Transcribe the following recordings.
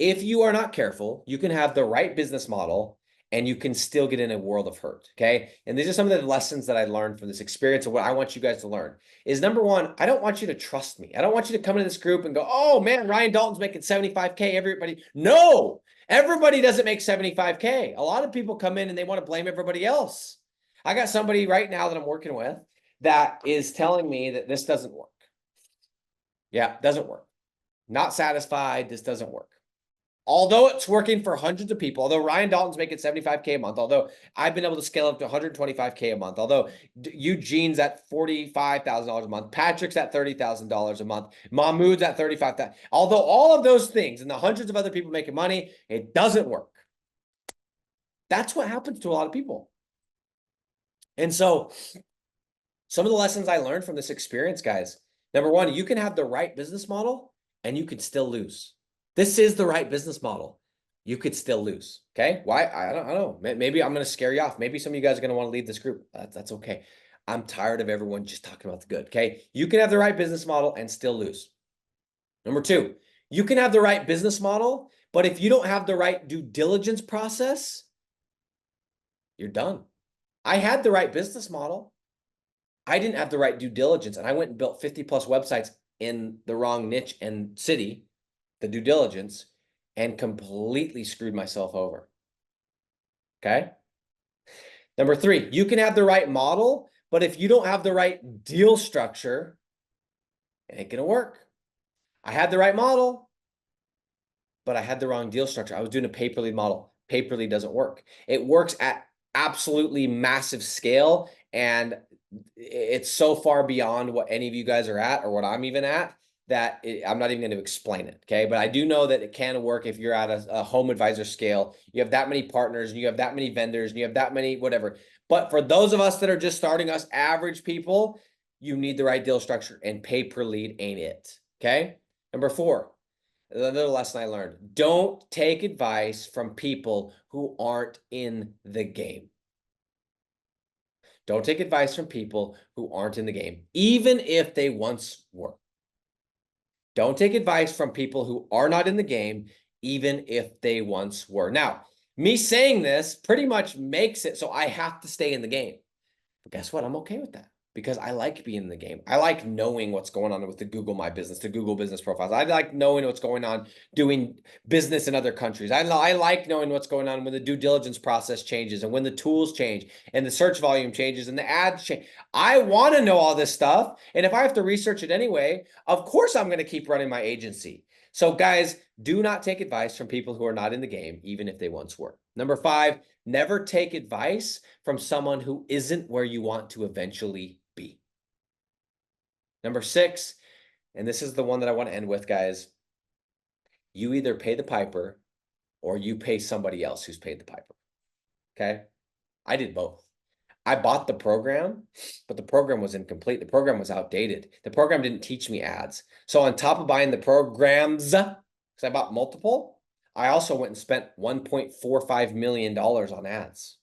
if you are not careful, you can have the right business model and you can still get in a world of hurt. Okay. And these are some of the lessons that I learned from this experience of what I want you guys to learn is number one, I don't want you to trust me. I don't want you to come into this group and go, oh man, Ryan Dalton's making 75K. Everybody. No, everybody doesn't make 75K. A lot of people come in and they want to blame everybody else. I got somebody right now that I'm working with that is telling me that this doesn't work. Yeah, doesn't work. Not satisfied. This doesn't work. Although it's working for hundreds of people, although Ryan Dalton's making 75K a month, although I've been able to scale up to 125K a month, although Eugene's at $45,000 a month, Patrick's at $30,000 a month, Mahmoud's at $35,000. Although all of those things and the hundreds of other people making money, it doesn't work. That's what happens to a lot of people. And so some of the lessons I learned from this experience, guys, number one, you can have the right business model and you can still lose. This is the right business model. You could still lose. Okay. Why? I don't know. Maybe I'm going to scare you off. Maybe some of you guys are going to want to leave this group. That's okay. I'm tired of everyone just talking about the good. Okay. You can have the right business model and still lose. Number two, you can have the right business model, but if you don't have the right due diligence process, you're done. I had the right business model. I didn't have the right due diligence, and I went and built 50 plus websites in the wrong niche and city, the due diligence, and completely screwed myself over. Okay. Number three, you can have the right model, but if you don't have the right deal structure, it ain't going to work. I had the right model, but I had the wrong deal structure. I was doing a pay-per-lead model. Pay-per-lead doesn't work. It works at absolutely massive scale, and it's so far beyond what any of you guys are at or what I'm even at that I'm not even going to explain it. Okay. But I do know that it can work if you're at a home advisor scale. You have that many partners and you have that many vendors and you have that many whatever. But for those of us that are just starting, us average people, you need the right deal structure, and pay per lead ain't it. Okay. Number four, another lesson I learned: don't take advice from people who aren't in the game. Don't take advice from people who aren't in the game, even if they once were. Don't take advice from people who are not in the game, even if they once were. Now, me saying this pretty much makes it so I have to stay in the game. But guess what? I'm okay with that because I like being in the game. I like knowing what's going on with the Google My Business, the Google Business Profiles. I like knowing what's going on doing business in other countries. I like knowing what's going on when the due diligence process changes and when the tools change and the search volume changes and the ads change. I want to know all this stuff. And if I have to research it anyway, of course I'm going to keep running my agency. So guys, do not take advice from people who are not in the game, even if they once were. Number five, never take advice from someone who isn't where you want to eventually be. Number six, and this is the one that I want to end with, guys. You either pay the piper or you pay somebody else who's paid the piper. Okay. I did both. I bought the program, but the program was incomplete. The program was outdated. The program didn't teach me ads. So on top of buying the programs, because I bought multiple, I also went and spent $1.45 million on ads.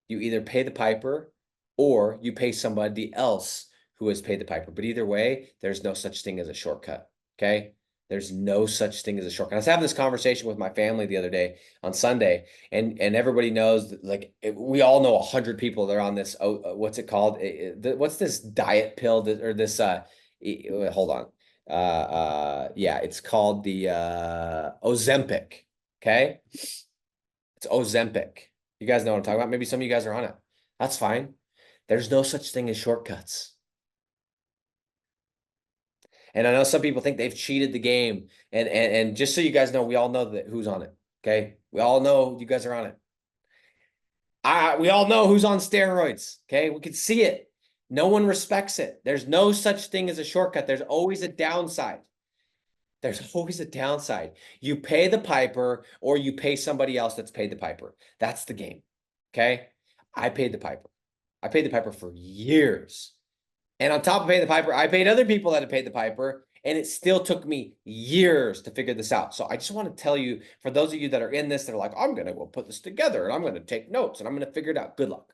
You either pay the piper or you pay somebody else who has paid the piper. But either way, there's no such thing as a shortcut. Okay. There's no such thing as a shortcut. I was having this conversation with my family the other day on Sunday, and everybody knows that, like, we all know 100 people that are on this. What's it called? What's this diet pill that, or this? Hold on. Yeah, it's called the Ozempic. Okay, it's Ozempic. You guys know what I'm talking about. Maybe some of you guys are on it. That's fine. There's no such thing as shortcuts. And I know some people think they've cheated the game. And just so you guys know, we all know that who's on it. Okay. We all know you guys are on it. We all know who's on steroids. Okay. We can see it. No one respects it. There's no such thing as a shortcut. There's always a downside. There's always a downside. You pay the piper or you pay somebody else that's paid the piper. That's the game. Okay. I paid the piper. I paid the piper for years. And on top of paying the piper, I paid other people that had paid the piper, and it still took me years to figure this out. So I just want to tell you, for those of you that are in this, they're like, I'm going to go put this together and I'm going to take notes and I'm going to figure it out. Good luck.